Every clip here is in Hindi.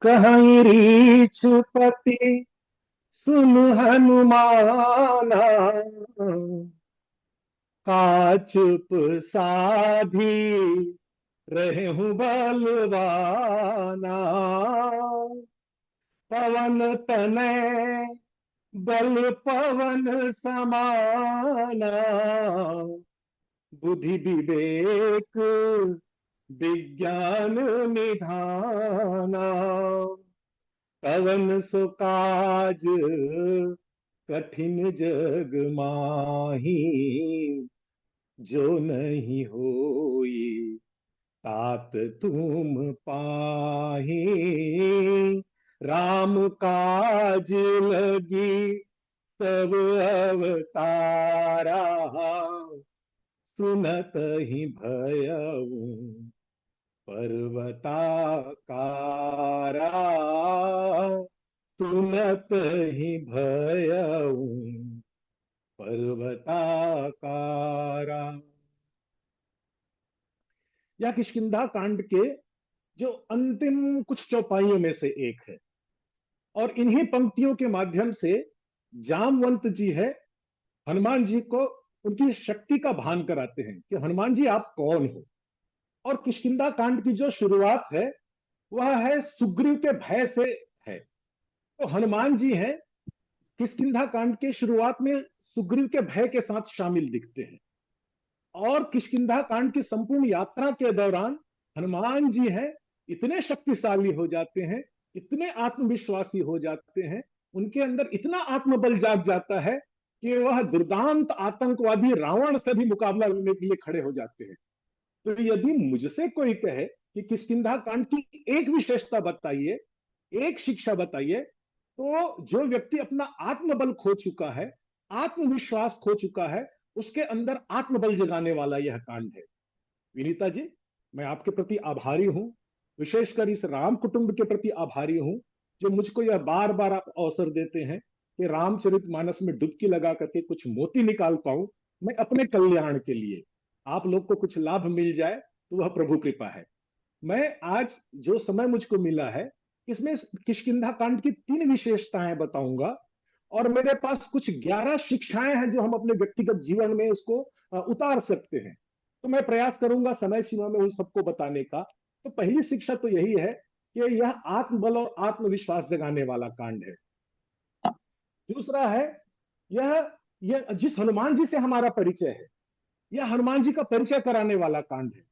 कहीं रीछ पति सुन हनुमाना, काचुप साधी रहे हूँ बलवाना। पवन तनय बल पवन समाना, बुद्धि विवेक विज्ञान निधाना। कवन सो काज कठिन जग माही, जो नहीं होई तात तुम पाही। राम काज लगी सब अवतारा, सुनत ही भयऊ पर्वताकारा। सुनत ही भयऊ पर्वताकारा। यह किष्किंधा कांड के जो अंतिम कुछ चौपाइयों में से एक है, और इन्हीं पंक्तियों के माध्यम से जामवंत जी है हनुमान जी को उनकी शक्ति का भान कराते हैं कि हनुमान जी आप कौन हो। और किष्किंधा कांड की जो शुरुआत है वह है सुग्रीव के भय से है। तो हनुमान जी हैं किष्किंधा कांड के शुरुआत में सुग्रीव के भय के साथ शामिल दिखते हैं, और किष्किंधा कांड की संपूर्ण यात्रा के दौरान हनुमान जी हैं इतने शक्तिशाली हो जाते हैं, इतने आत्मविश्वासी हो जाते हैं, उनके अंदर इतना आत्मबल जाग जाता है कि वह दुर्दांत आतंकवादी रावण से भी मुकाबला करने के लिए खड़े हो जाते हैं। तो यदि मुझसे कोई कहे कि किष्किंधा कांड की एक विशेषता बताइए, एक शिक्षा बताइए, तो जो व्यक्ति अपना आत्मबल खो चुका है, आत्मविश्वास खो चुका है, उसके अंदर आत्मबल जगाने वाला यह कांड है। विनीता जी, मैं आपके प्रति आभारी हूं, विशेषकर इस राम कुटुंब के प्रति आभारी हूं, जो मुझको यह बार बार आप अवसर देते हैं कि रामचरितमानस में डुबकी लगा करके कुछ मोती निकाल पाऊं मैं अपने कल्याण के लिए। आप लोग को कुछ लाभ मिल जाए तो वह प्रभु कृपा है। मैं आज जो समय मुझको मिला है इसमें किष्किंधा कांड की 3 विशेषताएं बताऊंगा, और मेरे पास कुछ 11 शिक्षाएं हैं जो हम अपने व्यक्तिगत जीवन में उसको उतार सकते हैं। तो मैं प्रयास करूंगा समय सीमा में उन सबको बताने का। तो पहली शिक्षा तो यही है कि यह आत्मबल और आत्मविश्वास जगाने वाला कांड है। दूसरा है, यह यह जिस हनुमान जी से हमारा परिचय है, यह हनुमान जी का परिचय कराने वाला कांड है।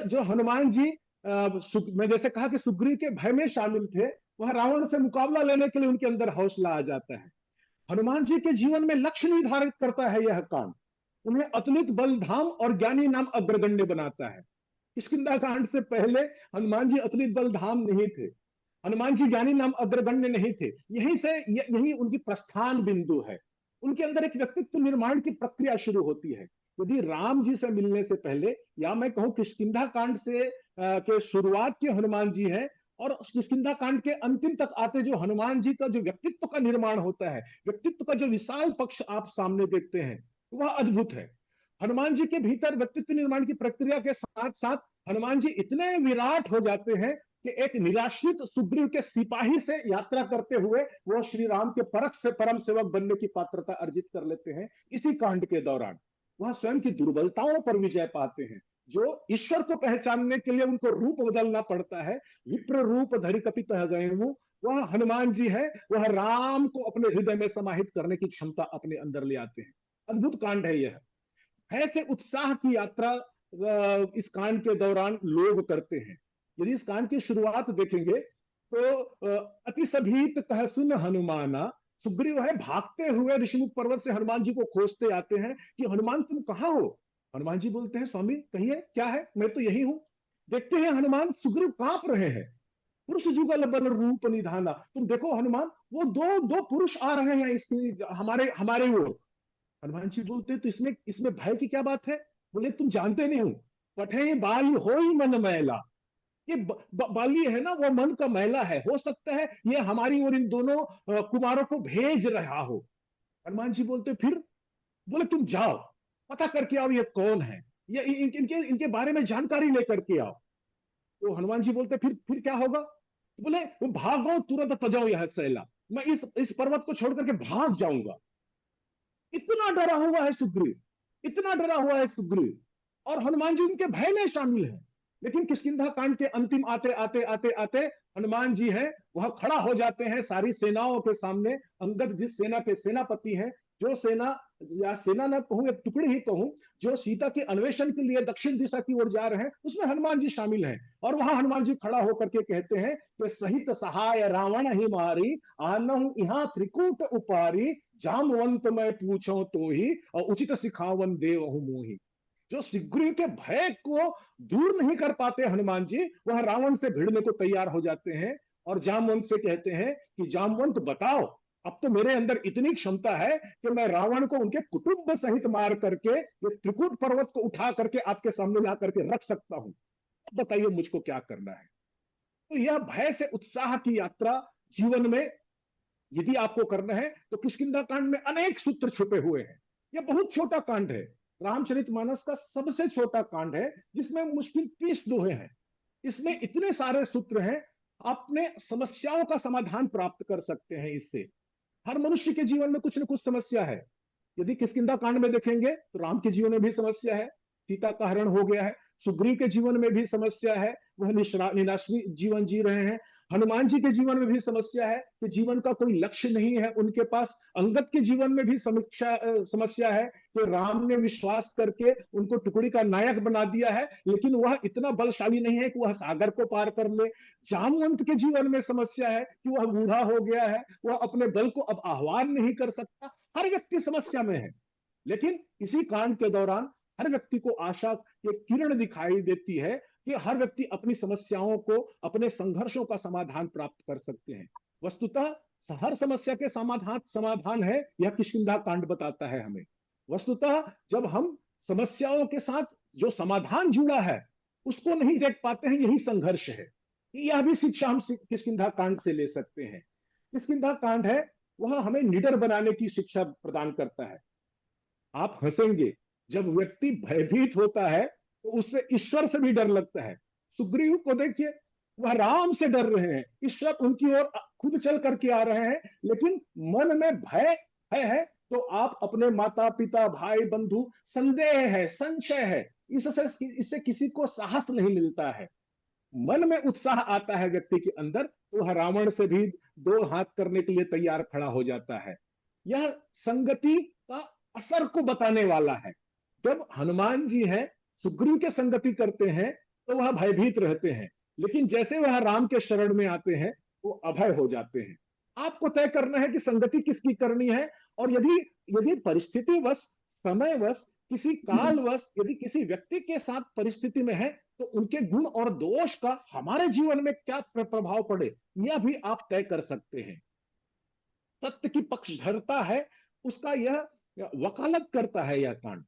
जो हनुमान जी मैं जैसे कहा कि सुग्रीव के भय में शामिल थे, वह रावण से मुकाबला लेने के लिए उनके अंदर हौसला आ जाता है। हनुमान जी के जीवन में लक्ष्य निर्धारित करता है यह कांड, उन्हें अतुलित बलधाम और ज्ञानी नाम अग्रगण्य बनाता है। किष्किंधा कांड से पहले हनुमान जी अतुलित बलधाम नहीं थे, हनुमान जी ज्ञानी नाम अग्रगण्य नहीं थे। यही उनकी प्रस्थान बिंदु है। उनके अंदर एक व्यक्तित्व निर्माण की प्रक्रिया शुरू होती है। यदि राम जी से मिलने से पहले, या मैं कहूं किष्किंधा कांड से के शुरुआत के हनुमान जी हैं, और किष्किंधा कांड के अंतिम तक आते जो हनुमान जी का जो व्यक्तित्व का निर्माण होता है, व्यक्तित्व का जो विशाल पक्ष आप सामने देखते हैं, वह अद्भुत है। हनुमान जी के भीतर व्यक्तित्व निर्माण की प्रक्रिया के साथ साथ हनुमान जी इतने विराट हो जाते हैं कि एक निराश्रित सुग्रीव के सिपाही से यात्रा करते हुए वह श्री राम के परख से परम सेवक बनने की पात्रता अर्जित कर लेते हैं। इसी कांड के दौरान वह स्वयं की दुर्बलताओं पर विजय पाते हैं। जो ईश्वर को पहचानने के लिए उनको रूप बदलना पड़ता है, विप्र रूप धरि कपित गए हूं, वह हनुमान जी है, वह राम को अपने हृदय में समाहित करने की क्षमता अपने अंदर ले आते हैं। अद्भुत कांड है यह। ऐसे उत्साह की यात्रा इस कांड के दौरान लोग करते हैं। यदि इस कांड की शुरुआत देखेंगे तो अति सभीत कह सुन हनुमाना, सुग्रीव है भागते हुए ऋषिमुख पर्वत से हनुमान जी को खोजते आते हैं कि हनुमान तुम कहाँ हो। हनुमान जी बोलते हैं स्वामी कहिए क्या है, मैं तो यही हूं। देखते हैं हनुमान सुग्रीव कांप रहे हैं। पुरुष जुगल बल रूप निधाना, तुम देखो हनुमान, वो दो दो पुरुष आ रहे हैं इसकी हमारे हमारे ओर। हनुमान जी बोलते तो इसमें इसमें भय की क्या बात है। बोले तुम जानते नहीं हो, पठे बाली हो ही मन मैला। ये बाली है ना, वो मन का मैला है, हो सकता है ये हमारी और इन दोनों कुमारों को भेज रहा हो। हनुमान जी बोलते फिर। बोले तुम जाओ पता करके आओ ये कौन है, ये इनके इनके बारे में जानकारी लेकर के आओ। तो हनुमान जी बोलते फिर क्या होगा। बोले वो भागो तुरंत तजाओ यह सैला, मैं इस पर्वत को छोड़ करके भाग जाऊंगा। इतना डरा हुआ है सुग्रीव, इतना डरा हुआ है सुग्रीव, और हनुमान जी उनके भय में शामिल है। लेकिन किष्किंधा कांड के अंतिम आते आते आते आते हनुमान जी हैं वह खड़ा हो जाते हैं सारी सेनाओं के सामने। अंगद जिस सेना के सेनापति हैं, जो सेना, या सेना ना कहूं, एक टुकड़ी ही कहूं, जो सीता के अन्वेषण के लिए दक्षिण दिशा की ओर जा रहे हैं, उसमें हनुमान जी शामिल हैं। और वहां हनुमान जी खड़ा होकर के कहते हैं कि सहित सहाय रावण ही मारी, आनहु यहाँ त्रिकूट उपारी, जामवंत मैं पूछो तो ही, और उचित सिखावन देव मोही। जो सुग्रीव के भय को दूर नहीं कर पाते हनुमान जी, वह रावण से भिड़ने को तैयार हो जाते हैं। और जामवंत से कहते हैं कि जामवंत बताओ, अब तो मेरे अंदर इतनी क्षमता है कि मैं रावण को उनके कुटुंब सहित मार करके ये त्रिकूट पर्वत को उठा करके आपके सामने ला करके रख सकता हूं। बताइए मुझको क्या करना है। तो यह भय से उत्साह की यात्रा जीवन में यदि आपको करना है तो किष्किंधा कांड में अनेक सूत्र छुपे हुए हैं। यह बहुत छोटा कांड है, रामचरितमानस का सबसे छोटा कांड है, जिसमें मुश्किल 30 दोहे हैं। इसमें इतने सारे सूत्र हैं, अपने समस्याओं का समाधान प्राप्त कर सकते हैं इससे। हर मनुष्य के जीवन में कुछ न कुछ समस्या है। यदि किष्किंधा कांड में देखेंगे तो राम के जीवन में भी समस्या है, सीता का हरण हो गया है। सुग्रीव के जीवन में भी समस्या है, वह निराश्री जीवन जी रहे हैं। हनुमान जी के जीवन में भी समस्या है कि जीवन का कोई लक्ष्य नहीं है उनके पास। अंगद के जीवन में भी समस्या है कि राम ने विश्वास करके उनको टुकड़ी का नायक बना दिया है, लेकिन वह इतना बलशाली नहीं है कि वह सागर को पार कर ले। जामवंत के जीवन में समस्या है कि वह बूढ़ा हो गया है, वह अपने दल को अब आह्वान नहीं कर सकता। हर व्यक्ति समस्या में है, लेकिन इसी कांड के दौरान हर व्यक्ति को आशा की किरण दिखाई देती है कि हर व्यक्ति अपनी समस्याओं को, अपने संघर्षों का समाधान प्राप्त कर सकते हैं। वस्तुतः हर समस्या के समाधान है, यह किष्किंधा कांड बताता है हमें। वस्तुतः जब हम समस्याओं के साथ जो समाधान जुड़ा है उसको नहीं देख पाते हैं, यही संघर्ष है। यह भी शिक्षा हम किष्किंधा कांड से ले सकते हैं। किष्किंधा कांड है वह हमें निडर बनाने की शिक्षा प्रदान करता है। आप हंसेंगे, जब व्यक्ति भयभीत होता है तो उससे ईश्वर से भी डर लगता है। सुग्रीव को देखिए, वह राम से डर रहे हैं, ईश्वर उनकी ओर खुद चल करके आ रहे हैं, लेकिन मन में भय है। तो आप अपने माता पिता भाई बंधु, संदेह है, संशय है, इससे किसी को साहस नहीं मिलता है। मन में उत्साह आता है व्यक्ति के अंदर, तो वह रावण से भी दो हाथ करने के लिए तैयार खड़ा हो जाता है। यह संगति का असर को बताने वाला है। जब हनुमान जी हैं सुग्रीव के संगति करते हैं तो वह भयभीत रहते हैं, लेकिन जैसे वह राम के शरण में आते हैं वो अभय हो जाते हैं। आपको तय करना है कि संगति किसकी करनी है। और यदि यदि परिस्थितिवश, समयवश, किसी कालवश यदि किसी व्यक्ति के साथ परिस्थिति में है तो उनके गुण और दोष का हमारे जीवन में क्या प्रभाव पड़े, यह भी आप तय कर सकते हैं। सत्य की पक्षधरता है उसका यह वकालत करता है यह कांड।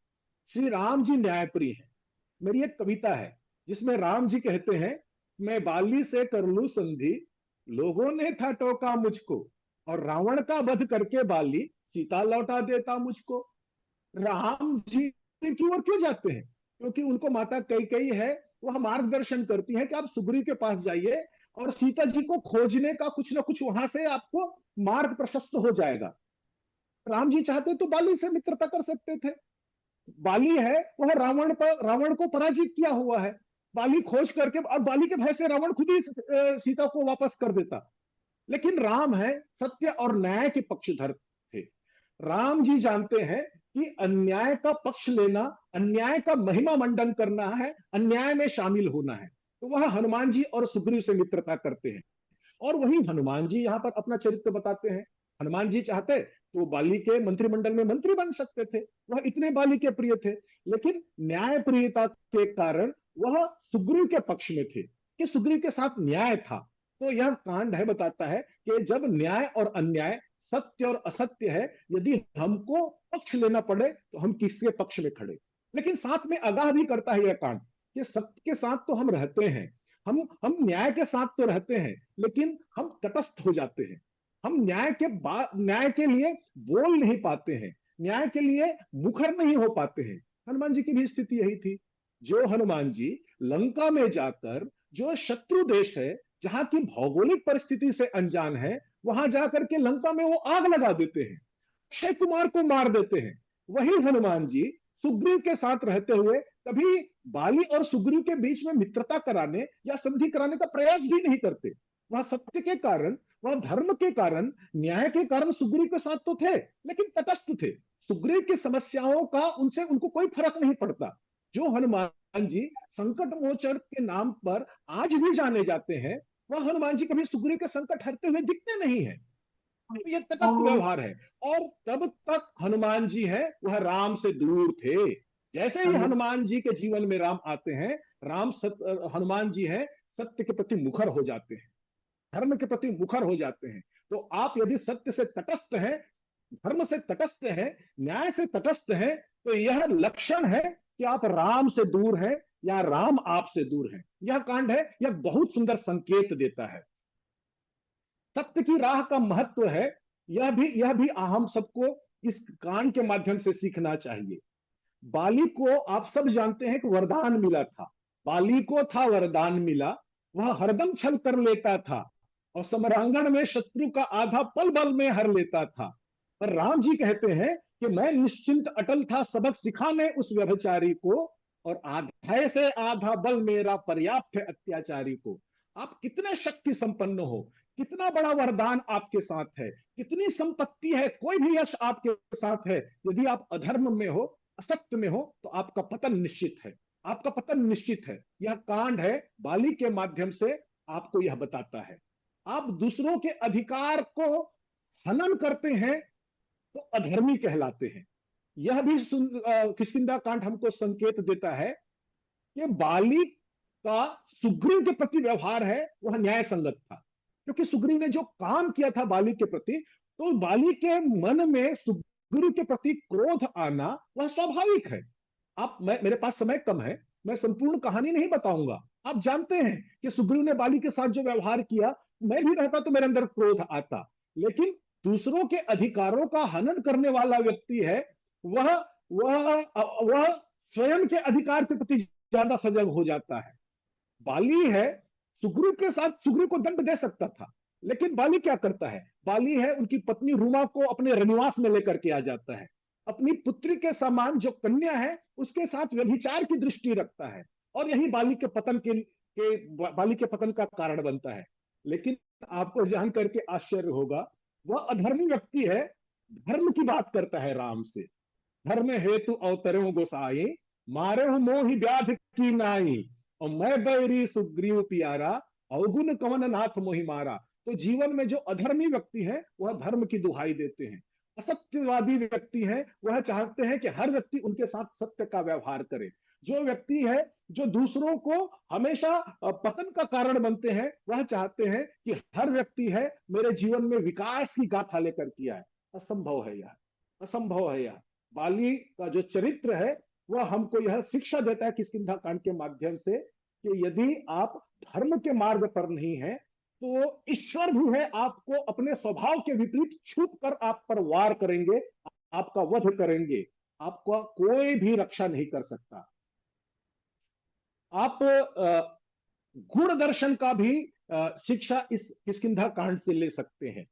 श्री राम जी न्यायप्रिय है। मेरी एक कविता है जिसमें राम जी कहते हैं, मैं बाली से कर लूं संधि, लोगों ने था टोका मुझको, और रावण का वध करके बाली सीता लौटा देता मुझको। राम जी की ओर क्यों जाते हैं? क्योंकि उनको माता कैकेयी है, वह मार्गदर्शन करती है कि आप सुग्रीव के पास जाइए और सीता जी को खोजने का कुछ ना कुछ वहां से आपको मार्ग प्रशस्त हो जाएगा। राम जी चाहते तो बाली से मित्रता कर सकते थे। बाली है वह रावण को पराजित किया हुआ है। बाली खोज करके, और बाली के भय से रावण खुद ही सीता को वापस कर देता। लेकिन राम है सत्य और न्याय के पक्षधर थे। राम जी जानते हैं कि अन्याय का पक्ष लेना, अन्याय का महिमा मंडन करना है, अन्याय में शामिल होना है। तो वह हनुमान जी और सुग्रीव से मित्रता करते हैं। और वही हनुमान जी यहां पर अपना चरित्र बताते हैं। हनुमान जी चाहते तो बाली के मंत्रिमंडल में मंत्री बन सकते थे, वह इतने बाली के प्रिय थे। लेकिन न्याय प्रियता के कारण वह सुग्रीव के पक्ष में थे कि सुग्रीव के साथ न्याय था। तो यह कांड है बताता है कि जब न्याय और अन्याय, सत्य और असत्य है, यदि हमको पक्ष लेना पड़े तो हम किसके पक्ष में खड़े। लेकिन साथ में आगाह भी करता है यह कांड कि सत्य के साथ तो हम रहते हैं, हम न्याय के साथ तो रहते हैं, लेकिन हम तटस्थ हो जाते हैं। हम न्याय के लिए बोल नहीं पाते हैं, न्याय के लिए मुखर नहीं हो पाते हैं। हनुमान जी की भी स्थिति यही थी। जो हनुमान जी लंका में जाकर, जो शत्रु देश है जहां की भौगोलिक परिस्थिति से अनजान है, वहां जाकर के लंका में वो आग लगा देते हैं, अक्षय कुमार को मार देते हैं। वही हनुमान जी सुग्रीव के साथ रहते हुए कभी बाली और सुग्रीव के बीच में मित्रता कराने या संधि कराने का प्रयास भी नहीं करते। वह सत्य के कारण, वह धर्म के कारण, न्याय के कारण सुग्रीव के साथ तो थे, लेकिन तटस्थ थे। सुग्रीव की समस्याओं का उनसे उनको कोई फर्क नहीं पड़ता। जो हनुमान जी संकट मोचन के नाम पर आज भी जाने जाते हैं, वह हनुमान जी कभी सुग्रीव के संकट हरते हुए दिखते नहीं है। तो ये तटस्थ व्यवहार है। और तब तक हनुमान जी है वह राम से दूर थे। जैसे ही हनुमान जी के जीवन में राम आते हैं, हनुमान जी हैं सत्य के प्रति मुखर हो जाते हैं, धर्म के प्रति मुखर हो जाते हैं। तो आप यदि सत्य से तटस्थ हैं, धर्म से तटस्थ हैं, न्याय से तटस्थ हैं, तो यह लक्षण है कि आप राम से दूर हैं या राम आपसे दूर हैं। यह कांड है, यह बहुत सुंदर संकेत देता है। सत्य की राह का महत्व है, यह भी हम सबको इस कांड के माध्यम से सीखना चाहिए। बाली को आप सब जानते हैं कि वरदान मिला था। बाली को था वरदान मिला, वह हरदम छल कर लेता था और समरांगण में शत्रु का आधा पल बल में हर लेता था। पर राम जी कहते हैं कि मैं निश्चिंत अटल था सबक सिखाने उस व्यभिचारी को, और आधा से आधा बल मेरा पर्याप्त है अत्याचारी को। आप कितने शक्ति संपन्न हो, कितना बड़ा वरदान आपके साथ है, कितनी संपत्ति है, कोई भी यश आपके साथ है, यदि आप अधर्म में हो, असत्य में हो, तो आपका पतन निश्चित है, आपका पतन निश्चित है। यह कांड है बाली के माध्यम से आपको यह बताता है। आप दूसरों के अधिकार को हनन करते हैं तो अधर्मी कहलाते हैं। यह भी किष्किंधा कांड हमको संकेत देता है कि बाली का सुग्रीव के प्रति व्यवहार है वह न्याय संगत था, क्योंकि सुग्रीव ने जो काम किया था बाली के प्रति, तो बाली के मन में सुग्रीव के प्रति क्रोध आना वह स्वाभाविक है। मेरे पास समय कम है, मैं संपूर्ण कहानी नहीं बताऊंगा। आप जानते हैं कि सुग्रीव ने बाली के साथ जो व्यवहार किया, मैं भी रहता तो मेरे अंदर क्रोध आता। लेकिन दूसरों के अधिकारों का हनन करने वाला व्यक्ति है, वह वह वह स्वयं के अधिकार के प्रति ज्यादा सजग हो जाता है। बाली है सुग्रीव के साथ, सुग्रीव को दंड दे सकता था, लेकिन बाली क्या करता है, बाली है उनकी पत्नी रूमा को अपने रनिवास में लेकर के आ जाता है, अपनी पुत्री के समान जो कन्या है उसके साथ व्यभिचार की दृष्टि रखता है, और यही बाली के पतन का कारण बनता है। लेकिन आपको जान करके आश्चर्य होगा, वह अधर्मी व्यक्ति है, धर्म की बात करता है राम से। धर्म हेतु अवतरो गोसाई, मारे मोहि व्याध की नाई, और मैं बैरी सुग्रीव प्यारा, अवगुण कवन नाथ मोहि मारा। तो जीवन में जो अधर्मी व्यक्ति है वह धर्म की दुहाई देते हैं, असत्यवादी व्यक्ति है वह चाहते हैं कि हर व्यक्ति उनके साथ सत्य का व्यवहार करे। जो व्यक्ति है जो दूसरों को हमेशा पतन का कारण बनते हैं, वह चाहते हैं कि हर व्यक्ति है मेरे जीवन में विकास की गाथा लेकर के आए। असंभव है यह, असंभव है यह। बाली का जो चरित्र है वह हमको यह शिक्षा देता है किष्किंधा कांड के माध्यम से कि यदि आप धर्म के मार्ग पर नहीं है, तो ईश्वर भी है आपको अपने स्वभाव के विपरीत छुप कर आप पर वार करेंगे, आपका वध करेंगे, आपका कोई भी रक्षा नहीं कर सकता। आप गुण दर्शन का भी शिक्षा इस किष्किंधा कांड से ले सकते हैं।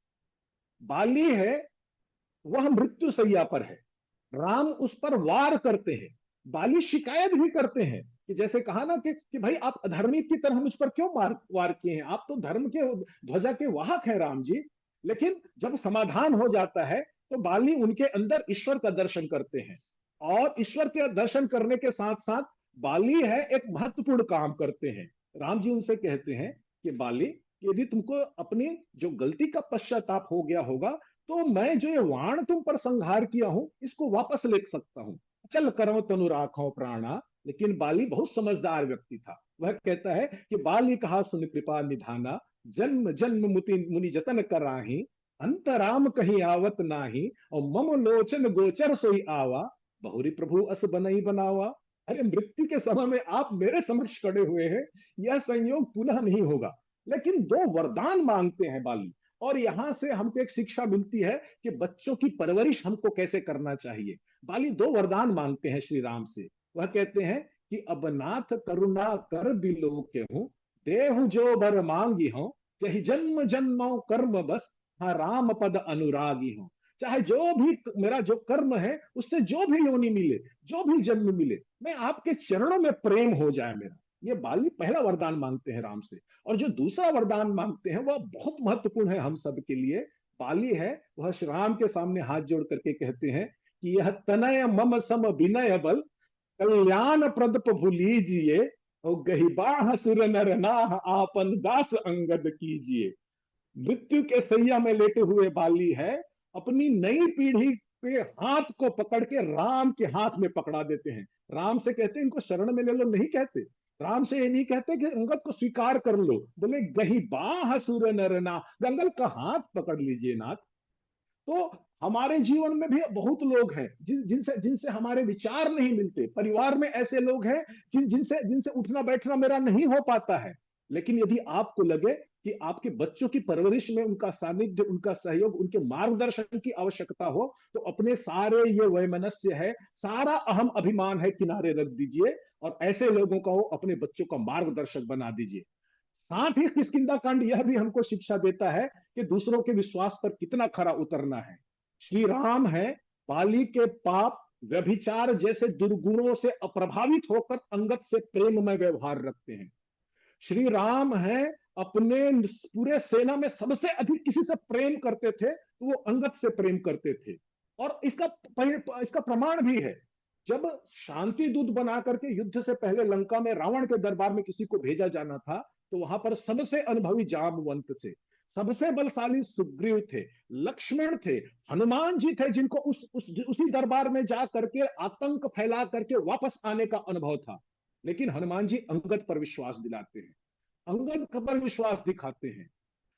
बाली है वह मृत्यु सैया पर है, राम उस पर वार करते हैं, बाली शिकायत भी करते हैं कि जैसे कहा ना कि भाई आप अधर्मी की तरह मुझ पर क्यों वार किए हैं, आप तो धर्म के ध्वजा के वाहक हैं राम जी। लेकिन जब समाधान हो जाता है तो बाली उनके अंदर ईश्वर का दर्शन करते हैं, और ईश्वर के दर्शन करने के साथ साथ बाली है एक महत्वपूर्ण काम करते हैं। राम जी उनसे कहते हैं कि बाली, यदि तुमको अपनी जो गलती का पश्चाताप हो गया होगा, तो मैं जो ये वाण तुम पर संहार किया हूं इसको वापस ले सकता हूं, चल करो तनु राखो प्राणा। लेकिन बाली बहुत समझदार व्यक्ति था, वह कहता है कि बाली कहा सुन कृपा निधाना, जन्म जन्म मुनि जतन कराही, अंतराम कहीं आवत नाही, और मम लोचन गोचर सोई आवा, बहुरी प्रभु अस बनई बनावा। अरे मृत्यु के समय में आप मेरे समक्ष खड़े हुए हैं, यह संयोग पुनः नहीं होगा। लेकिन दो वरदान मांगते हैं बाली, और यहां से हमको एक शिक्षा मिलती है कि बच्चों की परवरिश हमको कैसे करना चाहिए। बाली दो वरदान मांगते हैं श्री राम से। वह कहते हैं कि अब नाथ करुणा कर बिलो के हूं, देहु जो बर मांगी हो, चाहे जन्म जन्मों कर्म बस, हाँ राम पद अनुरागी हो। चाहे जो भी मेरा जो कर्म है, उससे जो भी योनि मिले, जो भी जन्म मिले, मैं आपके चरणों में प्रेम हो जाए मेरा। ये बाली पहला वरदान मांगते हैं राम से। और जो दूसरा वरदान मांगते हैं वह बहुत महत्वपूर्ण है हम सब के लिए। बाली है वह श्री राम के सामने हाथ जोड़ करके कहते हैं कि यह तनय मम सम विनय बल, कल्याण प्रदप भूलीजिए, और गहिबाह सुर नर नाह आपन दास अंगद कीजिए। मृत्यु के सैया में लेटे हुए बाली है, अपनी नई पीढ़ी के हाथ को पकड़ के राम के हाथ में पकड़ा देते हैं। राम से कहते हैं इनको शरण में ले लो, नहीं कहते। राम से ये नहीं कहते कि अंगद को स्वीकार कर लो, बोले गही बाह सुर नरना, जंगल का हाथ पकड़ लीजिए नाथ। तो हमारे जीवन में भी बहुत लोग हैं जिनसे जिनसे हमारे विचार नहीं मिलते। परिवार में ऐसे लोग हैं जिनसे जिनसे उठना बैठना मेरा नहीं हो पाता है। लेकिन यदि आपको लगे कि आपके बच्चों की परवरिश में उनका सानिध्य, उनका सहयोग, उनके मार्गदर्शन की आवश्यकता हो, तो अपने सारे ये वैमनस्य है, सारा अहम अभिमान है, किनारे रख दीजिए और ऐसे लोगों को अपने बच्चों का मार्गदर्शक बना दीजिए। साथ ही किष्किंधा कांड यह भी हमको शिक्षा देता है कि दूसरों के विश्वास पर कितना खरा उतरना है। श्री राम है बाली के पाप व्यभिचार जैसे दुर्गुणों से अप्रभावित होकर अंगद से प्रेम में व्यवहार रखते हैं। श्री राम है अपने पूरे सेना में सबसे अधिक किसी से प्रेम करते थे तो वो अंगद से प्रेम करते थे। और इसका प्रमाण भी है, जब शांति दूत बना करके युद्ध से पहले लंका में रावण के दरबार में किसी को भेजा जाना था, तो वहां पर सबसे अनुभवी जामवंत थे, सबसे बलशाली सुग्रीव थे, लक्ष्मण थे, हनुमान जी थे, जिनको उसी दरबार में जा करके आतंक फैला करके वापस आने का अनुभव था। लेकिन हनुमान जी अंगद पर विश्वास दिलाते हैं, अंगद पर विश्वास दिखाते हैं।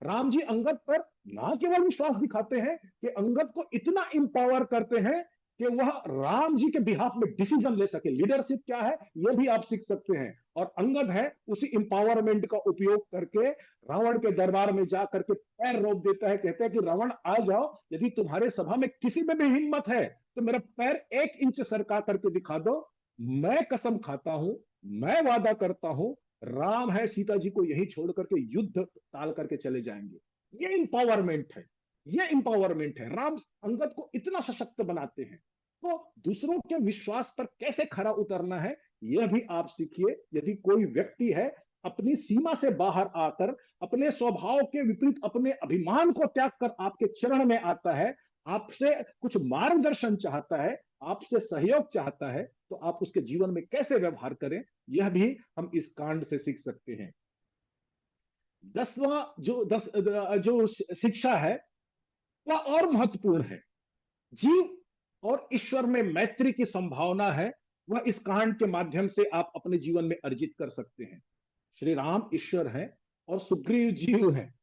राम जी अंगद पर ना केवल विश्वास दिखाते हैं कि अंगद को इतना इंपावर करते हैं कि वह राम जी के बिहाफ में डिसीजन ले सके। लीडरशिप क्या है यह भी आप सीख सकते हैं। और अंगद है उसी इंपावरमेंट का उपयोग करके रावण के दरबार में जा करके पैर रोक देता है, कहते हैं कि रावण आ जाओ, यदि तुम्हारे सभा में किसी में भी हिम्मत है तो मेरा पैर 1 इंच सरका करके दिखा दो। मैं कसम खाता हूं, मैं वादा करता हूं, राम है सीता जी को यही छोड़ करके युद्ध टाल करके चले जाएंगे। ये इंपावरमेंट है, ये इंपावरमेंट है। राम अंगद को इतना सशक्त बनाते हैं। तो दूसरों के विश्वास पर कैसे खरा उतरना है यह भी आप सीखिए। यदि कोई व्यक्ति है अपनी सीमा से बाहर आकर अपने स्वभाव के विपरीत अपने अभिमान को त्याग कर आपके चरण में आता है, आपसे कुछ मार्गदर्शन चाहता है, आपसे सहयोग चाहता है, तो आप उसके जीवन में कैसे व्यवहार करें यह भी हम इस कांड से सीख सकते हैं। 10वां जो शिक्षा है वह और महत्वपूर्ण है। जीव और ईश्वर में मैत्री की संभावना है, वह इस कांड के माध्यम से आप अपने जीवन में अर्जित कर सकते हैं। श्री राम ईश्वर है और सुग्रीव जीव है,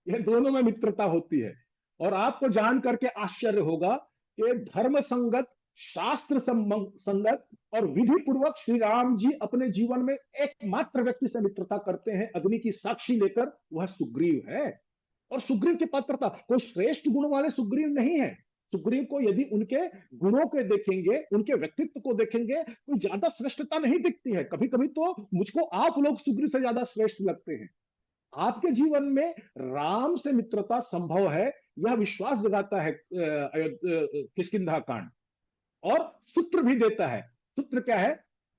यह दोनों में मित्रता होती है। और आपको जान करके आश्चर्य होगा कि धर्म संगत, शास्त्र संगत और विधि पूर्वक श्री राम जी अपने जीवन में एकमात्र व्यक्ति से मित्रता करते हैं, अग्नि की साक्षी लेकर, वह सुग्रीव है। और सुग्रीव की पात्रता कोई श्रेष्ठ गुण वाले सुग्रीव नहीं है। सुग्रीव को यदि उनके गुणों के देखेंगे, उनके व्यक्तित्व को देखेंगे, कोई ज्यादा श्रेष्ठता नहीं दिखती है। कभी कभी तो मुझको आप लोग सुग्रीव से ज्यादा श्रेष्ठ लगते हैं। आपके जीवन में राम से मित्रता संभव है, यह विश्वास जगाता है किष्किंधा कांड। और सूत्र भी देता है। सूत्र क्या है?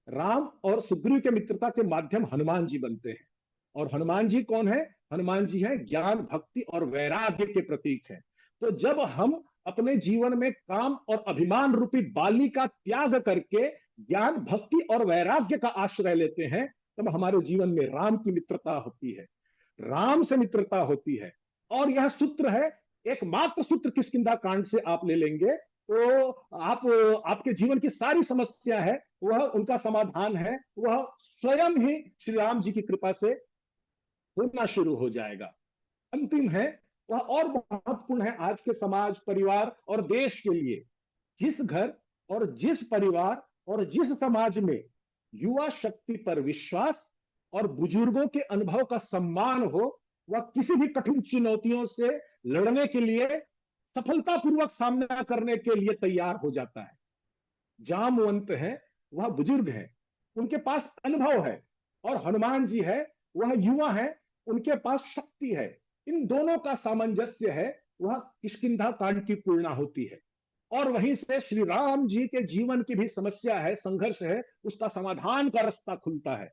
राम और सुग्रीव के मित्रता के माध्यम हनुमान जी बनते हैं। और हनुमान जी कौन है? हनुमान जी है ज्ञान, भक्ति और वैराग्य के प्रतीक है। तो जब हम अपने जीवन में काम और अभिमान रूपी बाली का त्याग करके ज्ञान, भक्ति और वैराग्य का आश्रय लेते हैं, तब हमारे जीवन में राम की मित्रता होती है, राम से मित्रता होती है। और यह सूत्र है, एकमात्र सूत्र किष्किंधा कांड से आप ले लेंगे तो आप आपके जीवन की सारी समस्या है वह उनका समाधान है, वह स्वयं ही श्री राम जी की कृपा से होना शुरू हो जाएगा। अंतिम है वह और महत्वपूर्ण है आज के समाज, परिवार और देश के लिए। जिस घर और जिस परिवार और जिस समाज में युवा शक्ति पर विश्वास और बुजुर्गों के अनुभव का सम्मान हो, वह किसी भी कठिन चुनौतियों से लड़ने के लिए, सफलतापूर्वक सामना करने के लिए तैयार हो जाता है। जामवंत है, वह बुजुर्ग है, उनके पास अनुभव है। और हनुमान जी है वह युवा है, उनके पास शक्ति है। इन दोनों का सामंजस्य है, वह किष्किंधा कांड की पूर्णा होती है। और वहीं से श्री राम जी के जीवन की भी समस्या है, संघर्ष है, उसका समाधान का रास्ता खुलता है।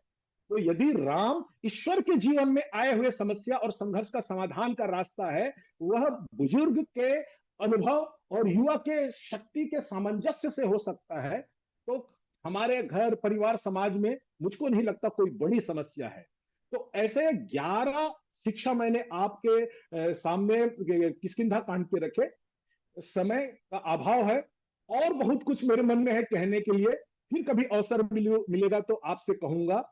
तो यदि राम ईश्वर के जीवन में आए हुए समस्या और संघर्ष का समाधान का रास्ता है, वह बुजुर्ग के अनुभव और युवा के शक्ति के सामंजस्य से हो सकता है, तो हमारे घर परिवार समाज में मुझको नहीं लगता कोई बड़ी समस्या है। तो ऐसे 11 शिक्षा मैंने आपके सामने किष्किंधा कांड के रखे। समय का अभाव है, और बहुत कुछ मेरे मन में है कहने के लिए। फिर कभी अवसर मिलेगा तो आपसे कहूंगा।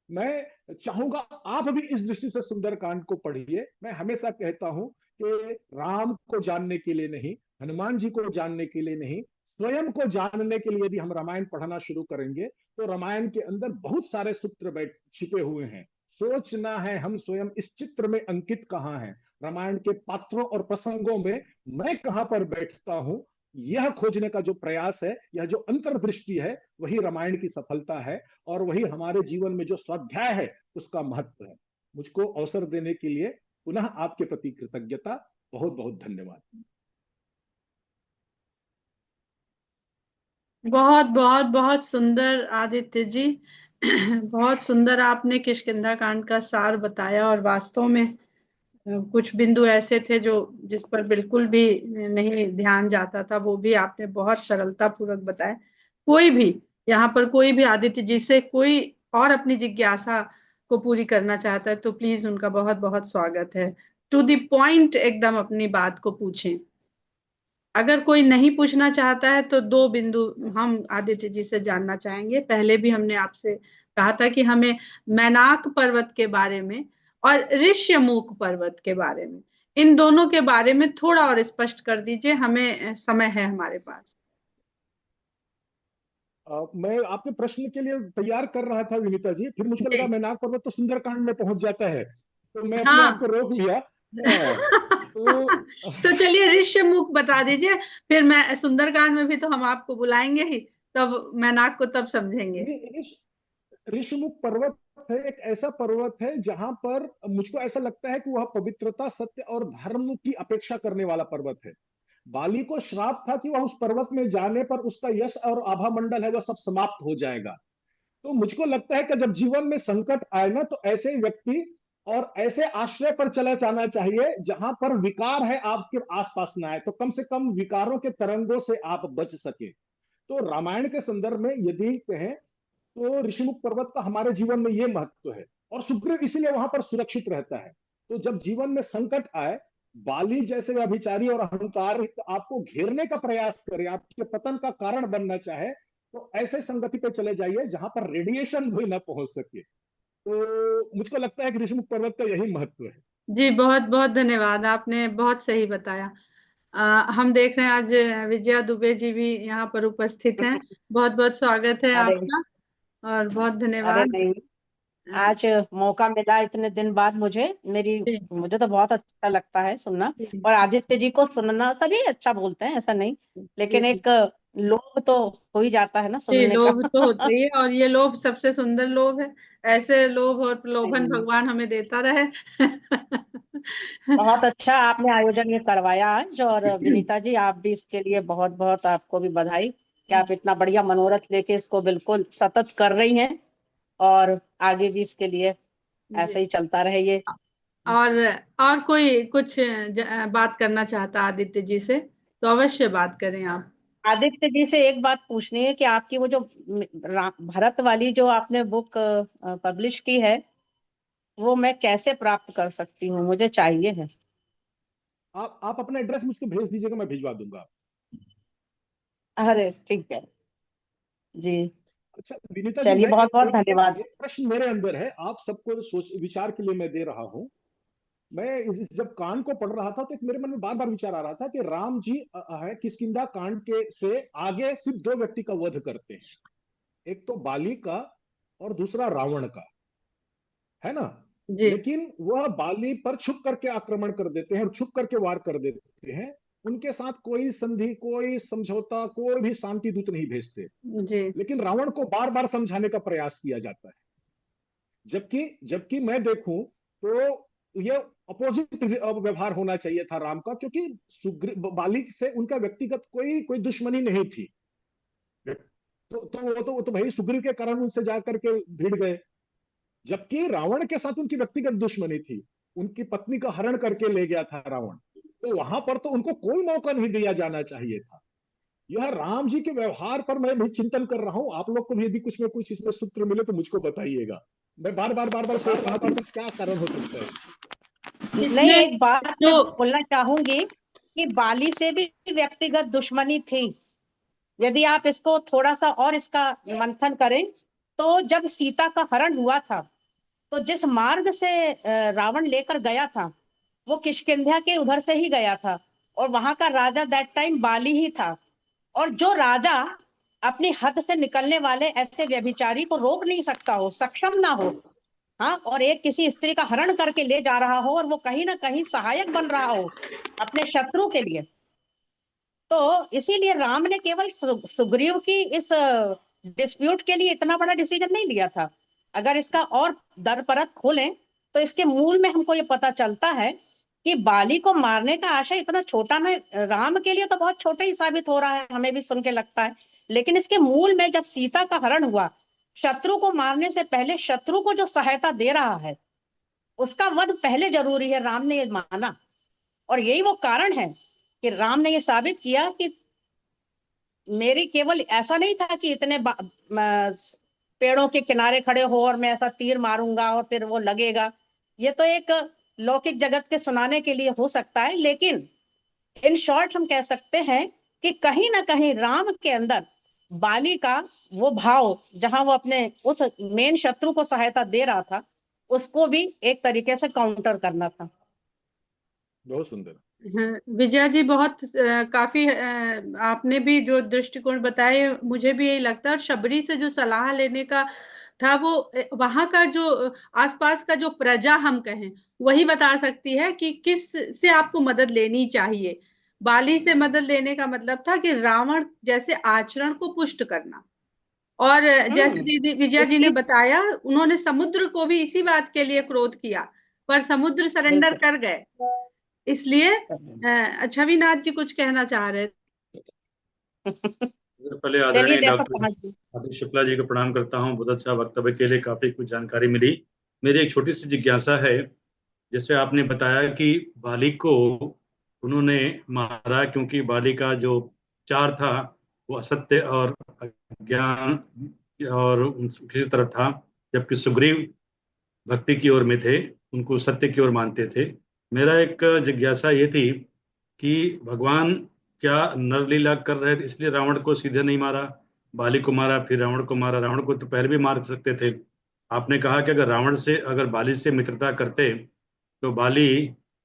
मैं चाहूंगा आप भी इस दृष्टि से सुंदरकांड को पढ़िए। मैं हमेशा कहता हूं कि राम को जानने के लिए नहीं, हनुमान जी को जानने के लिए नहीं, स्वयं को जानने के लिए यदि हम रामायण पढ़ना शुरू करेंगे तो रामायण के अंदर बहुत सारे सूत्र बैठ छिपे हुए हैं। सोचना है हम स्वयं इस चित्र में अंकित कहाँ है, रामायण के पात्रों और प्रसंगों में मैं कहां पर बैठता हूं, यह खोजने का जो प्रयास है, यह जो अंतर्दृष्टि है, वही रामायण की सफलता है और वही हमारे जीवन में जो स्वाध्याय है उसका महत्व है। मुझको अवसर देने के लिए पुनः आपके प्रति कृतज्ञता। बहुत बहुत धन्यवाद। बहुत बहुत बहुत सुंदर आदित्य जी। बहुत सुंदर आपने किष्किंधा कांड का सार बताया, और वास्तव में कुछ बिंदु ऐसे थे जो जिस पर बिल्कुल भी नहीं ध्यान जाता था, वो भी आपने बहुत सरलता पूर्वक बताया। कोई भी यहाँ पर कोई भी आदित्य जी से कोई और अपनी जिज्ञासा को पूरी करना चाहता है तो प्लीज उनका बहुत बहुत स्वागत है। टू द पॉइंट एकदम अपनी बात को पूछें। अगर कोई नहीं पूछना चाहता है तो दो बिंदु हम आदित्य जी से जानना चाहेंगे। पहले भी हमने आपसे कहा था कि हमें मैनाक पर्वत के बारे में और ऋष्यमुख पर्वत के बारे में, इन दोनों के बारे में थोड़ा और स्पष्ट कर दीजिए, हमें समय है हमारे पास। मैं आपके प्रश्न के लिए तैयार कर रहा था विनीता जी, फिर मुझको लगा जी मैनाक पर्वत तो सुंदरकांड में पहुंच जाता है, तो मैं अपने आप हाँ। को रोक लिया। तो तो चलिए ऋष्यमुख बता दीजिए, फिर मैं सुंदरकांड में भी तो हम आपको बुलाएंगे ही, तब मैनाक को तब समझेंगे। ऋषिमुख पर्वत है, एक ऐसा पर्वत है जहां पर मुझको ऐसा लगता है कि वह पवित्रता, सत्य और धर्म की अपेक्षा करने वाला पर्वत है। बाली को श्राप था कि वह उस पर्वत में जाने पर उसका यश और आभा मंडल है वह सब समाप्त हो जाएगा। तो मुझको लगता है कि जब जीवन में संकट आए ना, तो ऐसे व्यक्ति और ऐसे आश्रय पर चला जाना चाहिए जहां पर विकार है आपके आसपास ना आए, तो कम से कम विकारों के तरंगों से आप बच सके। तो रामायण के संदर्भ में यदि कहें तो ऋषिमुख पर्वत का हमारे जीवन में ये महत्व है, और सुग्रीव इसीलिए वहां पर सुरक्षित रहता है। तो जब जीवन में संकट आए, बाली जैसे अभिचारी और अहंकार आपको घेरने का प्रयास करे, आपके पतन का कारण बनना चाहे, तो ऐसे संगति पे चले जाइए जहां पर रेडिएशन भी ना पहुंच सके। तो मुझको लगता है कि ऋषिमुख पर्वत का यही महत्व है। जी बहुत बहुत धन्यवाद, आपने बहुत सही बताया। हम देख रहे हैं आज विजया दुबे जी भी यहाँ पर उपस्थित हैं। बहुत बहुत स्वागत है अरे आपका, और बहुत अरे धन्यवाद। नहीं, आज मौका मिला इतने दिन बाद मुझे, मेरी जी मुझे तो बहुत अच्छा लगता है सुनना। जी और आदित्य जी को सुनना, सभी अच्छा बोलते हैं ऐसा नहीं, जी लेकिन जी एक लोभ तो हो ही जाता है ना जी, सुनने का। लोभ तो होता ही है, और ये लोभ सबसे सुंदर लोभ है। ऐसे लोभ और प्रलोभन नहीं, भगवान हमें देता रहे। बहुत अच्छा आपने आयोजन ये करवाया आज, और विनीता जी आप भी इसके लिए बहुत बहुत आपको भी बधाई कि आप इतना बढ़िया मनोरथ लेके इसको बिल्कुल सतत कर रही हैं, और आगे भी इसके लिए जी। ऐसे ही चलता रहे ये। और और कोई कुछ बात करना चाहता आदित्य जी से तो अवश्य बात करें आप। आदित्य जी से एक बात पूछनी है कि आपकी वो जो भरत वाली जो आपने बुक पब्लिश की है, वो मैं कैसे प्राप्त कर सकती हूँ, मुझे चाहिए है। आप अपना एड्रेस मुझको भेज दीजिएगा, मैं भिजवा दूंगा। अरे ठीक है जी। अच्छा विनीता जी, चलिए मैं बहुत बहुत एक एक धन्यवाद। एक प्रश्न मेरे अंदर है, आप सबको सोच विचार के लिए मैं दे रहा हूं। मैं जब कांड को पढ़ रहा था तो एक मेरे मन में बार बार विचार आ रहा था कि राम जी है किष्किंधा कांड के से आगे सिर्फ दो व्यक्ति का वध करते हैं, एक तो बाली का और दूसरा रावण का, है ना। जी लेकिन वह बाली पर छुप करके आक्रमण कर देते हैं और छुप करके वार कर देते हैं। उनके साथ कोई संधि, कोई समझौता, कोई भी शांति दूत नहीं भेजते। जी लेकिन रावण को बार बार समझाने का प्रयास किया जाता है। जबकि जबकि मैं देखूं तो ये अपोजिट व्यवहार होना चाहिए था राम का, क्योंकि बाली से उनका व्यक्तिगत कोई कोई दुश्मनी नहीं थी। वो तो भाई सुग्रीव के कारण उनसे जाकर के भिड़ गए, जबकि रावण के साथ उनकी व्यक्तिगत दुश्मनी थी। उनकी पत्नी का हरण करके ले गया था रावण, तो वहां पर तो उनको कोई मौका नहीं दिया जाना चाहिए था। यह राम जी के व्यवहार पर मैं भी चिंतन कर रहा हूं। आप लोग को भी यदि कुछ में कुछ इसमें सूत्र मिले तो मुझको बताइएगा। मैं बार बार सोच रहा था कि क्या कारण हो सकता है। नहीं, इसमें एक बात मैं जो बोलना चाहूंगी कि बाली से भी व्यक्तिगत दुश्मनी थी। यदि आप इसको थोड़ा सा और इसका मंथन करें तो जब सीता का हरण हुआ था तो जिस मार्ग से रावण लेकर गया था वो किष्किंध्या के उधर से ही गया था, और वहां का राजा दैट टाइम बाली ही था। और जो राजा अपनी हद से निकलने वाले ऐसे व्यभिचारी को रोक नहीं सकता हो, सक्षम ना हो, हाँ, और एक किसी स्त्री का हरण करके ले जा रहा हो और वो कहीं ना कहीं सहायक बन रहा हो अपने शत्रु के लिए, तो इसीलिए राम ने केवल सुग्रीव की इस डिस्प्यूट के लिए इतना बड़ा डिसीजन नहीं लिया था। अगर इसका और दर परत खोलें तो इसके मूल में हमको ये पता चलता है कि बाली को मारने का आशय इतना छोटा ना, राम के लिए तो बहुत छोटा ही साबित हो रहा है, हमें भी सुन के लगता है, लेकिन इसके मूल में जब सीता का हरण हुआ, शत्रु को मारने से पहले शत्रु को जो सहायता दे रहा है उसका वध पहले जरूरी है, राम ने ये माना। और यही वो कारण है कि राम ने ये साबित किया कि मेरी केवल ऐसा नहीं था कि इतने पेड़ों के किनारे खड़े हो और मैं ऐसा तीर मारूंगा और फिर वो लगेगा। ये तो एक लौकिक जगत के सुनाने के लिए हो सकता है, लेकिन इन शॉर्ट हम कह सकते हैं कि कहीं ना कहीं राम के अंदर बाली का वो भाव, जहां वो अपने उस मेन शत्रु को सहायता दे रहा था, उसको भी एक तरीके से काउंटर करना था। बहुत सुंदर। हाँ, विजया जी बहुत काफी आपने भी जो दृष्टिकोण बताए मुझे भी यही लगता है। और शबरी से जो सलाह लेने का था वो वहां का जो आसपास का जो प्रजा हम कहें वही बता सकती है कि किस से आपको मदद लेनी चाहिए। बाली से मदद लेने का मतलब था कि रावण जैसे आचरण को पुष्ट करना। और जैसे दीदी विजया जी ने इसकी बताया उन्होंने समुद्र को भी इसी बात के लिए क्रोध किया, पर समुद्र सरेंडर बिल्कुल कर गए। इसलिए छविनाथ जी कुछ कहना चाह रहे थे। सबसे पहले चलिए आदरणीय देखो डॉक्टर पहुंच गए। आदित्य शुक्ला जी को प्रणाम करता हूँ। बहुत अच्छा वक्तव्य के लिए काफी कुछ जानकारी मिली। मेरी एक छोटी सी जिज्ञासा है। जैसे आपने बताया कि बाली को उन्होंने मारा क्योंकि बाली का जो चार था वो असत्य और अज्ञान और किसी तरफ था, जबकि सुग्रीव भक्ति की ओर में थे, उनको सत्य की ओर मानते थे। मेरा एक जिज्ञासा ये थी कि भगवान क्या नरलीला कर रहे थे, इसलिए रावण को सीधे नहीं मारा, बाली को मारा फिर रावण को मारा? रावण को तो पहले भी मार सकते थे। आपने कहा कि अगर बाली से मित्रता करते तो बाली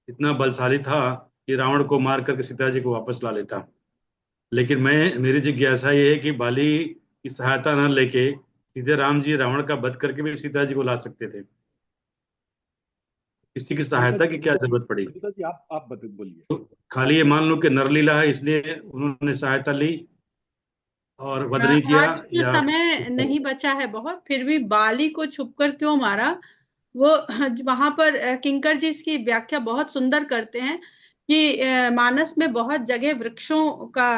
इतना बलशाली था कि रावण को मार करके सीता जी को वापस ला लेता। लेकिन मेरी जिज्ञासा ये है कि बाली की सहायता न लेके सीधे राम जी रावण का वध करके भी सीता जी को ला सकते थे। किसी की विनीता सहायता की क्या विनीता जरूरत पड़ी? विनीता जी आप बोलिए। तो खाली ये मान लो कि नरलीला है इसलिए उन्होंने सहायता ली और वध नहीं किया, आज तो या समय नहीं बचा है बहुत, फिर भी बाली को छुपकर क्यों मारा वो वहां पर किंकर जी इसकी व्याख्या बहुत सुंदर करते हैं कि मानस में बहुत जगह वृक्षों का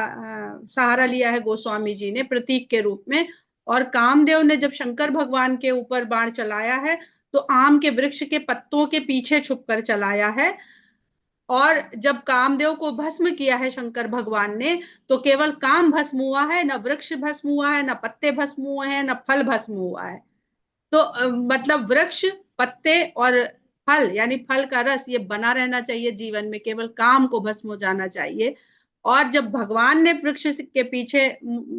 सहारा लिया है गोस्वामी जी ने प्रतीक के रूप में। और कामदेव ने जब शंकर भगवान के ऊपर बाण चलाया है तो आम के वृक्ष के पत्तों के पीछे छुपकर चलाया है। और जब कामदेव को भस्म किया है शंकर भगवान ने तो केवल काम भस्म हुआ है, न वृक्ष भस्म हुआ है, न पत्ते भस्म हुए हैं, न फल भस्म हुआ है। तो मतलब वृक्ष, पत्ते और फल यानी फल का रस ये बना रहना चाहिए जीवन में, केवल काम को भस्म हो जाना चाहिए। और जब भगवान ने वृक्ष के पीछे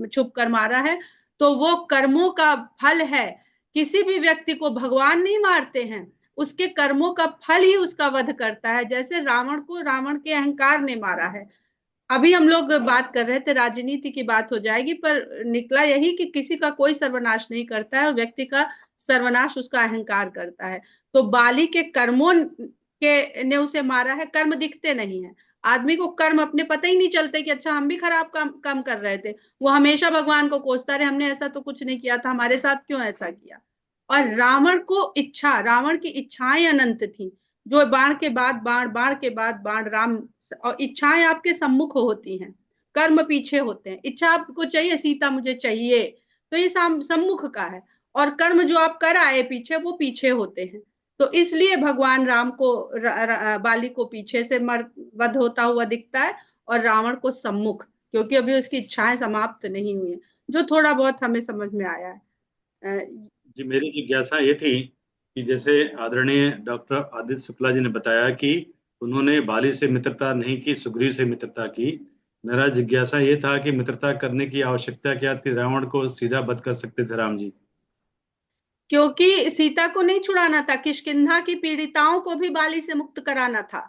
छुप कर मारा है तो वो कर्मों का फल है। किसी भी व्यक्ति को भगवान नहीं मारते हैं, उसके कर्मों का फल ही उसका वध करता है। जैसे रावण को रावण के अहंकार ने मारा है। अभी हम लोग बात कर रहे थे राजनीति की बात हो जाएगी, पर निकला यही कि किसी का कोई सर्वनाश नहीं करता है, व्यक्ति का सर्वनाश उसका अहंकार करता है। तो बाली के कर्मों के ने उसे मारा है। कर्म दिखते नहीं है, आदमी को कर्म अपने पता ही नहीं चलते कि अच्छा हम भी खराब काम कर रहे थे। वो हमेशा भगवान को कोसता रहे, हमने ऐसा तो कुछ नहीं किया था, हमारे साथ क्यों ऐसा किया। और रावण की इच्छाएं अनंत थी, जो बाण के बाद बाण, बाण के बाद बाण, राम। और इच्छाएं आपके सम्मुख होती हैं, कर्म पीछे होते हैं। इच्छा आपको चाहिए, सीता मुझे चाहिए, तो ये सम्मुख का है, और कर्म जो आप कर आए पीछे, वो पीछे होते हैं। तो इसलिए भगवान राम को बाली को पीछे से वध होता हुआ दिखता है, और रावण को सम्मुख, क्योंकि अभी उसकी इच्छाएं समाप्त नहीं हुई है, जो थोड़ा बहुत हमें समझ में आया है। जी, मेरी जिज्ञासा ये थी कि जैसे आदरणीय डॉक्टर आदित्य शुक्ला जी ने बताया कि उन्होंने बाली से मित्रता नहीं की, सुग्रीव से मित्रता की। मेरा जिज्ञासा ये था कि मित्रता करने की आवश्यकता क्या थी, रावण को सीधा वध कर सकते थे राम जी। क्योंकि सीता को नहीं छुड़ाना था, किष्किंधा की पीड़िताओं को भी बाली से मुक्त कराना था।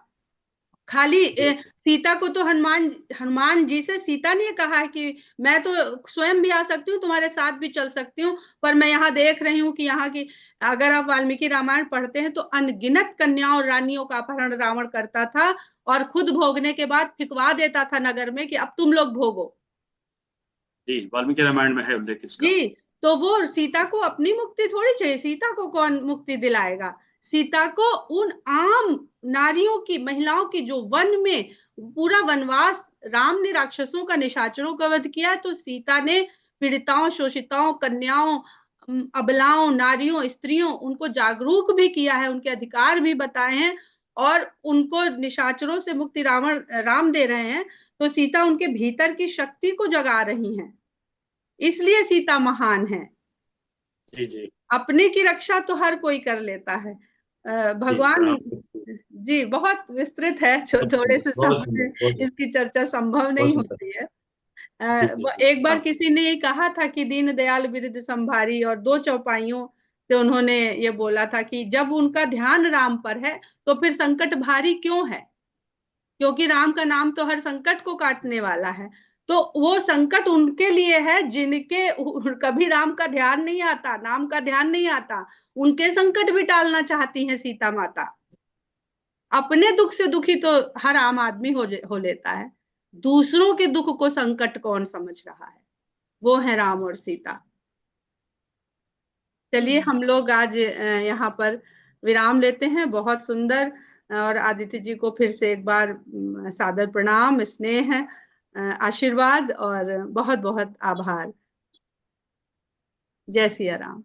खाली यस। सीता को तो हनुमान जी से सीता ने कहा है कि मैं तो स्वयं भी आ सकती हूँ, तुम्हारे साथ भी चल सकती हूँ, पर मैं यहाँ देख रही हूँ कि यहाँ की, अगर आप वाल्मीकि रामायण पढ़ते हैं तो अनगिनत कन्याओं और रानियों का अपहरण रावण करता था, और खुद भोगने के बाद फिकवा देता था नगर में कि अब तुम लोग भोगो। जी, वाल्मीकि रामायण में है उल्लेख इसका। जी, तो वो सीता को अपनी मुक्ति थोड़ी चाहिए, सीता को कौन मुक्ति दिलाएगा? सीता को उन आम नारियों की, महिलाओं की, जो वन में पूरा वनवास, राम ने राक्षसों का, निशाचरों का वध किया, तो सीता ने पीड़िताओं, शोषिताओं, कन्याओं, अबलाओं, नारियों, स्त्रियों, उनको जागरूक भी किया है, उनके अधिकार भी बताए हैं, और उनको निशाचरों से मुक्ति राम दे रहे हैं। तो सीता उनके भीतर की शक्ति को जगा रही हैं, इसलिए सीता महान है। जी जी। अपने की रक्षा तो हर कोई कर लेता है, जी, भगवान। राम। जी, बहुत विस्तृत है, बहुत थोड़े सुंदर, से बहुत समय सुंदर, में इसकी चर्चा संभव बहुत नहीं सुंदर। होती है। जी जी जी, एक बार हाँ। किसी ने ये कहा था कि दीन दयाल बिरद संभारी, और दो चौपाइयों से उन्होंने ये बोला था कि जब उनका ध्यान राम पर है तो फिर संकट भारी क्यों है, क्योंकि राम का नाम तो हर संकट को काटने वाला है। तो वो संकट उनके लिए है जिनके कभी राम का ध्यान नहीं आता, नाम का ध्यान नहीं आता, उनके संकट भी टालना चाहती हैं सीता माता। अपने दुख से दुखी तो हर आम आदमी हो लेता है, दूसरों के दुख को संकट कौन समझ रहा है? वो है राम और सीता। चलिए, हम लोग आज यहाँ पर विराम लेते हैं। बहुत सुंदर। और आदित्य जी को फिर से एक बार सादर प्रणाम, स्नेह, आशीर्वाद और बहुत बहुत आभार। जय सिया राम।